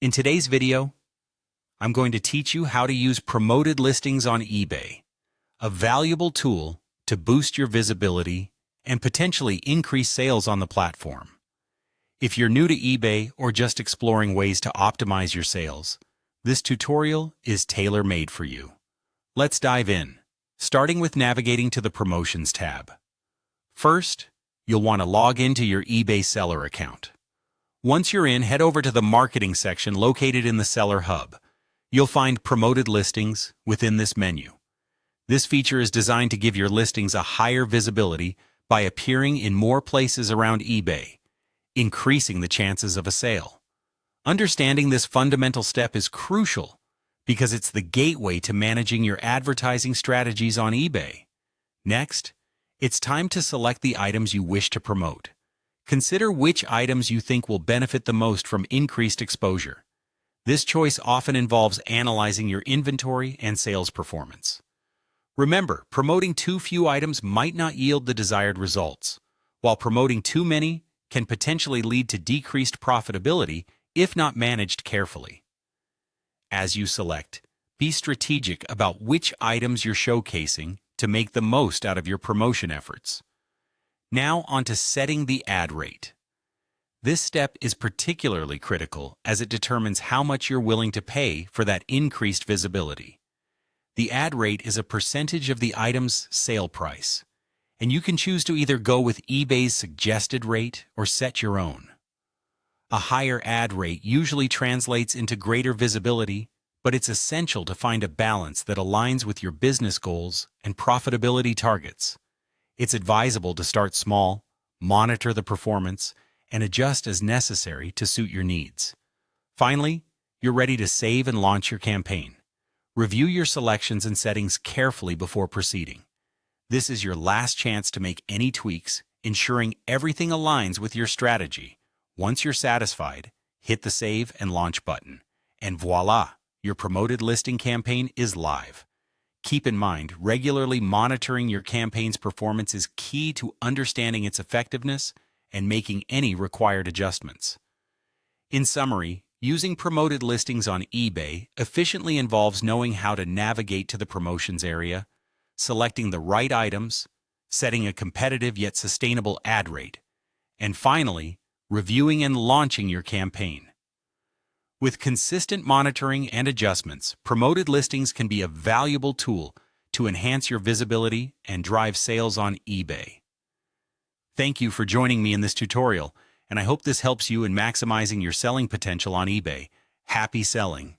In today's video, I'm going to teach you how to use promoted listings on eBay, a valuable tool to boost your visibility and potentially increase sales on the platform. If you're new to eBay or just exploring ways to optimize your sales, this tutorial is tailor-made for you. Let's dive in, starting with navigating to the Promotions tab. First, you'll want to log into your eBay seller account. Once you're in, head over to the Marketing section located in the Seller Hub. You'll find Promoted Listings within this menu. This feature is designed to give your listings a higher visibility by appearing in more places around eBay, increasing the chances of a sale. Understanding this fundamental step is crucial because it's the gateway to managing your advertising strategies on eBay. Next, it's time to select the items you wish to promote. Consider which items you think will benefit the most from increased exposure. This choice often involves analyzing your inventory and sales performance. Remember, promoting too few items might not yield the desired results, while promoting too many can potentially lead to decreased profitability if not managed carefully. As you select, be strategic about which items you're showcasing to make the most out of your promotion efforts. Now on to setting the ad rate. This step is particularly critical as it determines how much you're willing to pay for that increased visibility. The ad rate is a percentage of the item's sale price, and you can choose to either go with eBay's suggested rate or set your own. A higher ad rate usually translates into greater visibility, but it's essential to find a balance that aligns with your business goals and profitability targets. It's advisable to start small, monitor the performance, and adjust as necessary to suit your needs. Finally, you're ready to save and launch your campaign. Review your selections and settings carefully before proceeding. This is your last chance to make any tweaks, ensuring everything aligns with your strategy. Once you're satisfied, hit the Save and Launch button, and voila, your promoted listing campaign is live. Keep in mind, regularly monitoring your campaign's performance is key to understanding its effectiveness and making any required adjustments. In summary, using promoted listings on eBay efficiently involves knowing how to navigate to the promotions area, selecting the right items, setting a competitive yet sustainable ad rate, and finally, reviewing and launching your campaign. With consistent monitoring and adjustments, promoted listings can be a valuable tool to enhance your visibility and drive sales on eBay. Thank you for joining me in this tutorial, and I hope this helps you in maximizing your selling potential on eBay. Happy selling!